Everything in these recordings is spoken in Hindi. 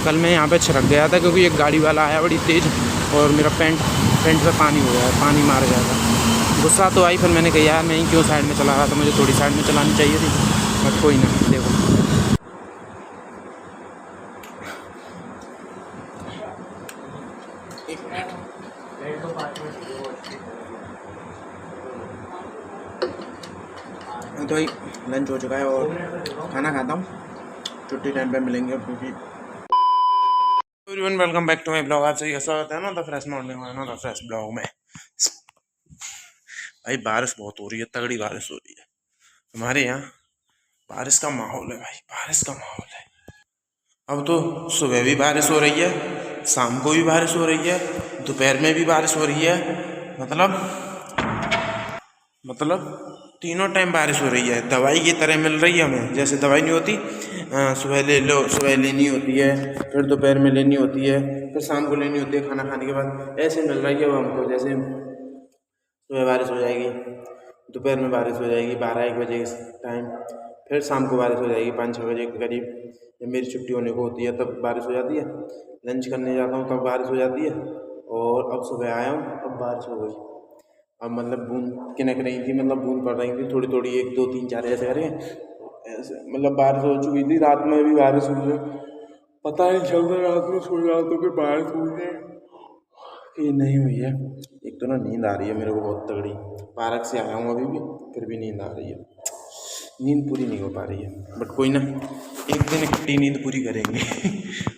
कल मैं यहाँ पे छिड़क गया था क्योंकि एक गाड़ी वाला आया बड़ी तेज़ और मेरा पैंट पे पानी हो गया, पानी मार गया था। गुस्सा तो आई, फिर मैंने कहा यार मैं ही क्यों साइड में चला रहा था, मुझे थोड़ी साइड में चलानी चाहिए थी, बट कोई ना। देखो तो भाई लंच हो चुका है और खाना खाता हूँ, छुट्टी टाइम पे मिलेंगे क्योंकि everyone welcome back to my blog. आप सभी का स्वागत है ना द फ्रेश मॉर्निंग में, द फ्रेश ब्लॉग में। भाई बारिश बहुत हो रही है, तगड़ी बारिश हो रही है हमारे यहाँ। बारिश का माहौल है भाई, बारिश का माहौल है। अब तो सुबह भी बारिश हो रही है, शाम को भी बारिश हो रही है, दोपहर में भी बारिश हो रही है। मतलब तीनों टाइम बारिश हो रही है, दवाई की तरह मिल रही है हमें। जैसे दवाई नहीं होती, सुबह ले लो, सुबह लेनी होती है, फिर दोपहर में लेनी होती है, फिर शाम को लेनी होती है खाना खाने के बाद, ऐसे मिल रही है वो हमको। जैसे सुबह बारिश हो जाएगी, दोपहर में बारिश हो जाएगी 12-1 बजे इस टाइम, फिर शाम को बारिश हो जाएगी 5-6 बजे के करीब। जब मेरी छुट्टी होने को होती है तब बारिश हो जाती है, लंच करने जाता हूँ तब बारिश हो जाती है। और अब सुबह आया हूँ, अब बारिश हो गई। अब मतलब बूंद किनक रही थी, मतलब बूंद पड़ रही थी थोड़ी थोड़ी, 1 2 3 4 ऐसे करें, ऐसे मतलब बारिश हो चुकी थी। रात में भी बारिश हुई है, पता नहीं चल रहा रात में सो रहा तो कि बारिश हुई है कि नहीं हुई है। एक तो ना नींद आ रही है मेरे को बहुत तगड़ी, पार्क से आया हूँ अभी भी, फिर भी नींद आ रही है, नींद पूरी नहीं हो पा रही है। बट कोई ना, एक दिन इकट्ठी नींद पूरी करेंगे।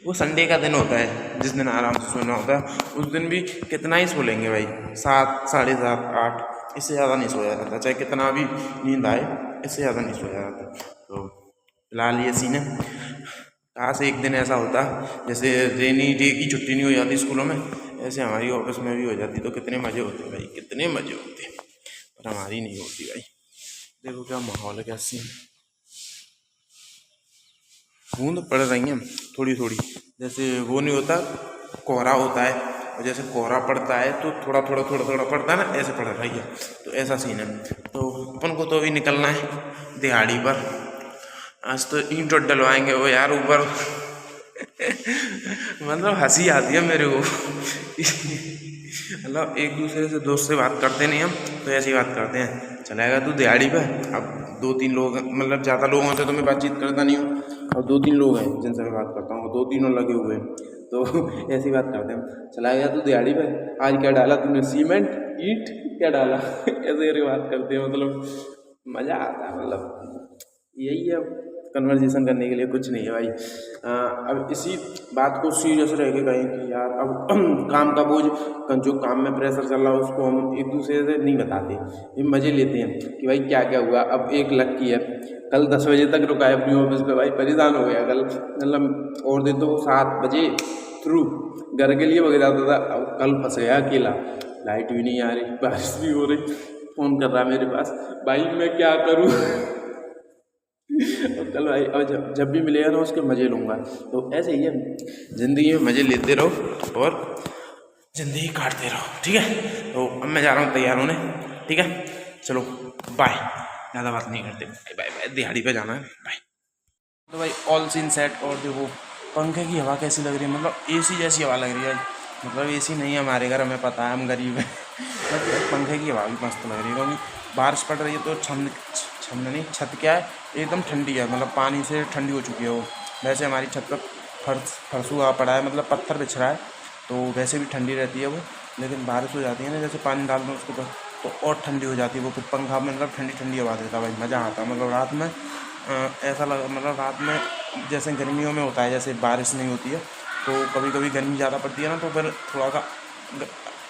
वो संडे का दिन होता है जिस दिन आराम से सोना होता है, उस दिन भी कितना ही सो लेंगे भाई, 7 7:30 8, इससे ज़्यादा नहीं सोया जाता। चाहे कितना भी नींद आए, इससे ज़्यादा नहीं सोया जाता। तो फिलहाल ये सीन है। काश एक दिन ऐसा होता जैसे रेनी डे की छुट्टी नहीं हो जाती स्कूलों में, ऐसे हमारी ऑफिस में भी हो जाती तो कितने मज़े होते भाई, कितने मज़े होते। पर हमारी नहीं होती भाई। देखो क्या माहौल है, क्या सीन। बूंद पड़ रही हैं थोड़ी थोड़ी, जैसे वो नहीं होता कोहरा होता है, और जैसे कोहरा पड़ता है तो थोड़ा थोड़ा पड़ता है ना, ऐसे पड़ रही है। तो ऐसा सीन है। तो अपन को तो अभी निकलना है दिहाड़ी पर। आज तो ईंट डलवाएंगे वो यार ऊपर। मतलब हंसी आती है मेरे को। मतलब एक दूसरे से दोस्त से बात करते नहीं हम, तो ऐसी बात करते हैं, चलेगा तू दिहाड़ी पे। अब 2-3 लोग, मतलब ज़्यादा लोगों से तो मैं बातचीत करता नहीं हूँ, और 2-3 लोग हैं जिनसे मैं बात करता हूँ, 2-3 लगे हुए हैं, तो ऐसी बात करते हैं, चलाएगा तू दिहाड़ी पे, आज क्या डाला तूने, सीमेंट ईंट क्या डाला। ऐसे बात करते हैं, मतलब मज़ा आता है। मतलब यही है, कन्वर्सेशन करने के लिए कुछ नहीं है भाई। अब इसी बात को सीरियस रह के कहें कि यार अब काम का बोझ, जो काम में प्रेशर चल रहा है उसको हम एक दूसरे से नहीं बताते, ये मज़े लेते हैं कि भाई क्या क्या हुआ। अब एक लक्की है, कल 10 बजे तक रुका है अपनी ऑफिस पे, भाई परेशान हो गया कल। मतलब और दिन तो 7 बजे थ्रू घर के लिए वगैरह जाता था, अब कल फंस गया अकेला, लाइट भी नहीं आ रही, बारिश भी हो रही, फ़ोन कर रहा है मेरे पास, भाई मैं क्या करूँ। और कल भाई अब जब भी मिलेगा ना उसके मज़े लूँगा। तो ऐसे ही है, ज़िंदगी में मज़े लेते रहो और ज़िंदगी काटते रहो, ठीक है। तो अब मैं जा रहा हूँ तैयार होने, ठीक है, चलो बाय। ज़्यादा बात नहीं करते, बाय बाय बाय, दिहाड़ी पे जाना है, बाय। तो भाई ऑल सीन सेट। और देखो पंखे की हवा कैसी लग रही है, मतलब एसी जैसी हवा लग रही है। मतलब एसी नहीं है हमारे घर, हमें पता है हम गरीब हैं। बट पंखे की हवा भी मस्त लग रही है, क्योंकि बारिश पड़ रही है तो छत नहीं, छत क्या है एकदम ठंडी है, मतलब पानी से ठंडी हो चुकी है वो। वैसे हमारी छत पर फर्श हुआ पड़ा है, मतलब पत्थर बिछ रहा है, तो वैसे भी ठंडी रहती है वो। लेकिन बारिश हो जाती है ना, जैसे पानी डाल दो उसके ऊपर तो और ठंडी हो जाती है वो, फिर पंखा मतलब ठंडी ठंडी हवा देता है भाई, मज़ा आता है। मतलब रात में ऐसा लगा, मतलब रात में जैसे गर्मियों में होता है, जैसे बारिश नहीं होती है तो कभी कभी गर्मी ज़्यादा पड़ती है ना, तो फिर थोड़ा सा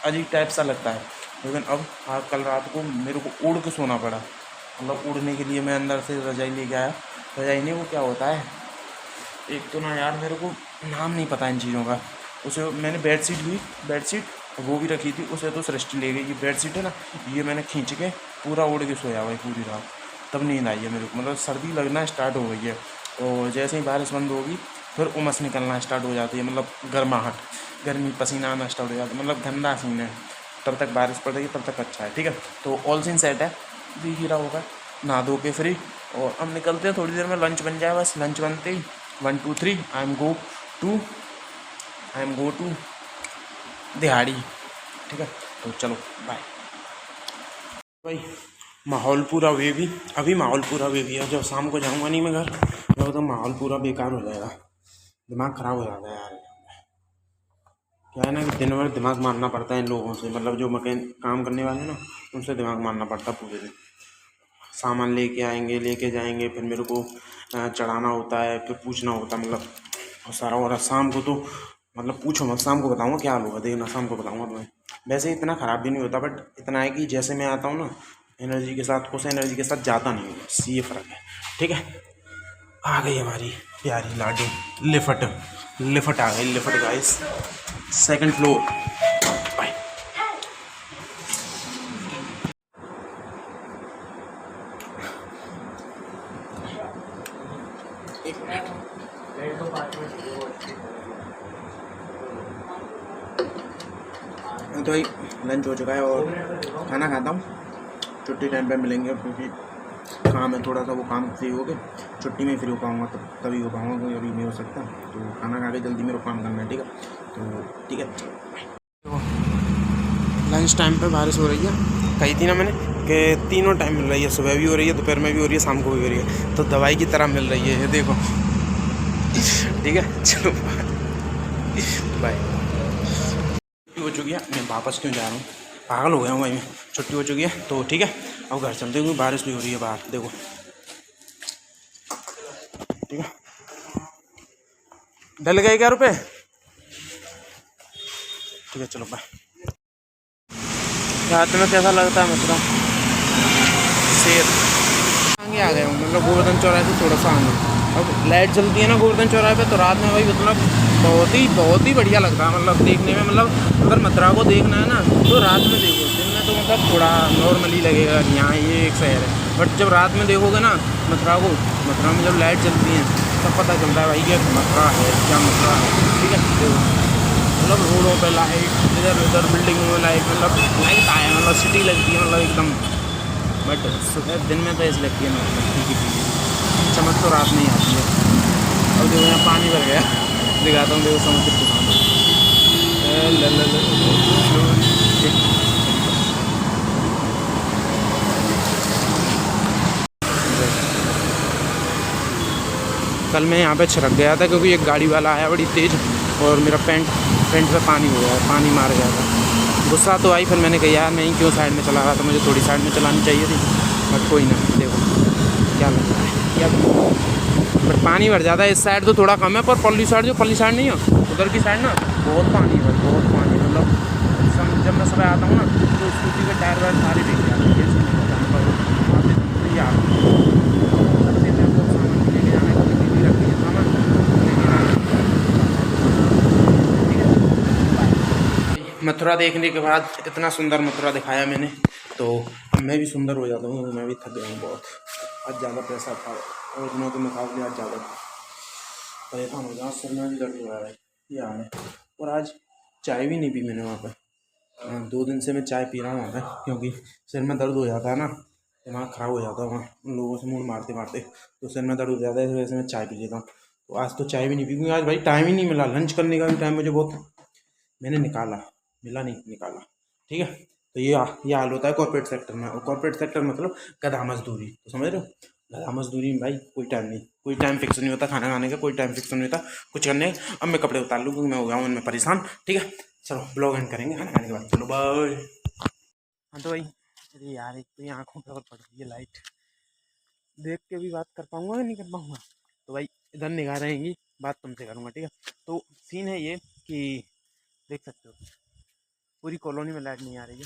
अजीब टाइप सा लगता है। लेकिन अब कल रात को मेरे को उड़ के सोना पड़ा, मतलब उड़ने के लिए मैं अंदर से रजाई लेके आया। रजाई नहीं, वो क्या होता है, एक तो ना यार मेरे को नाम नहीं पता इन चीज़ों का। उसे मैंने बेडशीट वो भी रखी थी, उसे तो सृष्टि ले गई। ये बेडशीट है ना, ये मैंने खींच के पूरा उड़ के सोया भाई पूरी रात, तब नींद आई है मेरे को। मतलब सर्दी लगना स्टार्ट हो गई है, और जैसे ही बारिश बंद होगी फिर उमस निकलना स्टार्ट हो जाती है, मतलब गर्माहट, गर्मी, पसीना आना स्टार्ट हो जाता है, मतलब गंदा सीन है। तब तक बारिश पड़ रही है, तब तक अच्छा है, ठीक है। तो ऑल सीन सेट है, दिख ही रहा होगा, नहा धो के फ्री, और हम निकलते हैं थोड़ी देर में, लंच बन जाए बस। लंच बनते ही 1 2 3 I am go to I am go to दिहाड़ी। ठीक है, तो चलो बाय भाई। माहौल पूरा वे भी, अभी माहौल पूरा वे भी है। जब शाम को जाऊँगा नहीं मैं घर, तो माहौल पूरा बेकार हो जाएगा, दिमाग ख़राब हो जाता है यार। क्या है ना कि दिन भर दिमाग मारना पड़ता है इन लोगों से, मतलब जो मकैन काम करने वाले हैं ना, उनसे दिमाग मारना पड़ता है पूरे दिन। सामान लेके आएंगे, लेके जाएंगे, फिर मेरे को चढ़ाना होता है, फिर पूछना होता है, मतलब बहुत सारा। और शाम को तो मतलब पूछो मत, शाम को बताऊँगा क्या हाल होगा, देखना शाम को बताऊँगा तुम्हें। वैसे इतना ख़राब भी नहीं होता, बट इतना है कि जैसे मैं आता हूँ ना एनर्जी के साथ, उस एनर्जी के साथ जाता नहीं हूँ, बस ये फ़र्क है। ठीक है, आ गई हमारी प्यारी लाडू लिफ्ट। लिफ्ट आ गई, lift guys, second floor. Bye. एक मिनट, तो भाई लंच हो चुका है और खाना खाता हूँ। छुट्टी टाइम पे मिलेंगे, क्योंकि काम है थोड़ा सा, वो काम फ्री हो गए, छुट्टी में फ्री हो पाऊँगा तभी हो पाऊँगा, कोई अभी नहीं हो सकता। तो खाना खा के जल्दी मेरे को काम करना है। ठीक है, तो ठीक है चलो। लंच टाइम पे बारिश हो रही है, कही थी ना मैंने कि तीनों टाइम मिल रही है, सुबह भी हो रही है, दोपहर में भी हो रही है, शाम को भी हो रही है, तो दवाई की तरह मिल रही है ये देखो। ठीक है चलो बाय। छुट्टी हो चुकी है, मैं वापस क्यों जा रहा हूँ, पागल हो गया हूँ भाई मैं। छुट्टी हो चुकी है तो ठीक है, अब घर चलते हैं, बारिश भी हो रही है बाहर देखो। ठीक है, डल गए क्या रुपए। ठीक है चलो बाय। रात में कैसा लगता है मतलब शेर। आगे आ गए हूँ, मतलब गोवर्धन चौराहे से थोड़ा सा आगे। अब लाइट जलती है ना गोवर्धन चौराहे पे, तो रात में भाई मतलब बहुत ही बढ़िया लगता है, मतलब देखने में। मतलब अगर मथुरा को देखना है ना तो रात में देखो, दिन में तो मतलब थोड़ा नॉर्मली लगेगा, यहाँ ये एक शहर है। बट जब रात में देखोगे ना मथुरा को, मथुरा में जब लाइट जलती है तब पता चलता है भाई ये मथुरा है, क्या मथुरा है। ठीक है, देखो मतलब रोडों पे लाइट, इधर उधर बिल्डिंगों में लाइट, मतलब लाइट आए, मतलब सिटी लगती है, मतलब एकदम। बट सुबह दिन में तो ऐसी लगती है नॉर्मल, ठीक ही ठीक, चमक तो रात में ही आती है। अब देखो यहाँ पानी भर गया, दिखाता हूँ देखो समुद्र दिखाऊँ। कल मैं यहाँ पे छिड़क गया था, क्योंकि एक गाड़ी वाला आया बड़ी तेज़, और मेरा पेंट पे पानी हो गया, पानी मार गया था। गुस्सा तो आई, फिर मैंने कहा यार मैं ही क्यों साइड में चला रहा था, मुझे थोड़ी साइड में चलानी चाहिए थी। बट कोई ना, देखो क्या लगता है क्या। बट पानी भर जाता है, इस साइड तो थोड़ा कम है, पर पल्ली साइड, जो पल्ली साइड नहीं है उधर की साइड ना बहुत पानी है, बहुत पानी। मतलब जब मैं सुबह आता हूँ ना तो स्कूटी के टायर वायर सारे भीग जाते हैं, ऐसे नहीं होता। मतलब वहाँ पे ये आता सबसे मैं बहुत सामान लेके जाना है, क्योंकि दीदी रखी है सामान लेके जाना है। मथुरा देखने के बाद, इतना सुंदर मथुरा दिखाया मैंने, तो अब मैं भी सुंदर हो जाता हूँ। मैं भी थक गया हूँ बहुत, आज ज़्यादा पैसा था और दिनों के मुकाबले आज ज़्यादा था, परेशान हो गया, सिर में भी दर्द हो रहा है, ये हाल है। और आज चाय भी नहीं पी मैंने वहाँ पर। 2 दिन से मैं चाय पी रहा हूँ वहाँ पर, क्योंकि सिर में दर्द हो जाता है ना, दिमाग ख़राब हो जाता है वहाँ उन लोगों से मूड मारते मारते, तो सिर में दर्द हो जाता है, इस वजह से मैं चाय पी लेता हूँ। तो आज तो चाय भी नहीं पी, क्योंकि आज भाई टाइम ही नहीं मिला, लंच करने का भी टाइम मुझे बहुत मैंने निकाला, मिला नहीं, निकाला। ठीक है, तो ये हाल होता है कॉर्पोरेट सेक्टर में। और कॉर्पोरेट सेक्टर मतलब गधा मजदूरी, तो समझ रहे हो, गधा मजदूरी में भाई कोई टाइम नहीं, कोई टाइम फिक्स नहीं होता, खाना खाने का कोई टाइम फिक्स नहीं होता, कुछ करने। अब मैं कपड़े उतार लूँ, क्योंकि मैं हो गया हूँ इनमें परेशान। ठीक है, चलो ब्लॉग एंड करेंगे खाना खाने के बाद, चलो बाय। हाँ तो भाई, अरे यार एक तो ये आँखों पे और पड़ रही है लाइट, देख के भी बात कर पाऊंगा या नहीं कर पाऊंगा। तो भाई इधर निगाह रहेंगी, बात तुमसे करूँगा। ठीक है, तो सीन है ये कि देख सकते हो पूरी कॉलोनी में लाइट नहीं आ रही है,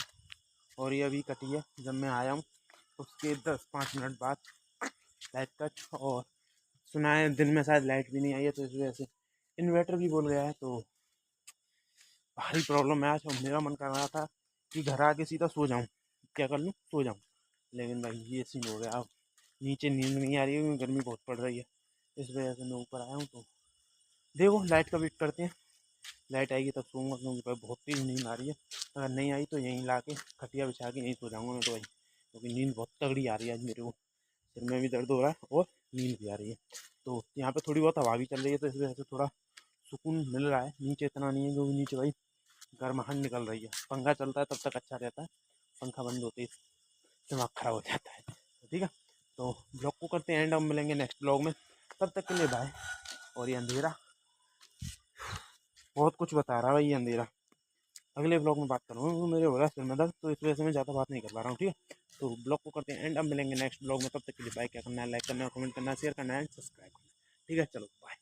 और ये अभी कटी है। जब मैं आया हूँ उसके 10-5 मिनट बाद लाइट कट, और सुना है दिन में शायद लाइट भी नहीं आई है, तो इस वजह से इन्वर्टर भी बोल गया है। तो भारी प्रॉब्लम है आज, और मेरा मन कर रहा था कि घर आके सीधा सो जाऊँ, क्या कर लूँ, सो जाऊँ। लेकिन भाई ये सीन हो गया, अब नीचे नींद नहीं आ रही है, क्योंकि गर्मी बहुत पड़ रही है, इस वजह से मैं ऊपर आया हूँ। तो देखो लाइट का वेट करते हैं, लाइट आएगी तब सोऊंगा, क्योंकि भाई बहुत तेज़ नींद आ रही है। अगर नहीं आई तो यहीं ला के खटिया बिछा के यहीं सो जाऊँगा मैं तो भाई, क्योंकि नींद बहुत तगड़ी आ रही है आज मेरे को, सिर में भी दर्द हो रहा है और नींद भी आ रही है। तो यहाँ पे थोड़ी बहुत हवा भी चल रही है, तो इस वजह से थोड़ा सुकून मिल रहा है। नीचे इतना नहीं है क्योंकि नीचे भाई गर्माहट निकल रही है। पंखा चलता है तब तक अच्छा रहता है, पंखा बंद होते ही दिमाग खराब हो जाता है। तो ठीक है, तो ब्लॉग को करते हैं एंड, हम मिलेंगे नेक्स्ट ब्लॉग में। तब तक के लिए बाय। और ये अंधेरा बहुत कुछ बता रहा है भाई, ये अंधेरा। अगले ब्लॉग में बात करूँगा क्योंकि मेरे हो रहा है सिर में दर्द, तो इस वजह से मैं ज़्यादा बात नहीं कर पा रहा हूँ। ठीक है, तो ब्लॉग को करते हैं एंड, अब मिलेंगे नेक्स्ट ब्लॉग में। तब तक के लिए बाय। क्या करना है, लाइक करना है, कमेंट करना है, शेयर करना है, सब्सक्राइब करना है। ठीक है, चलो बाय।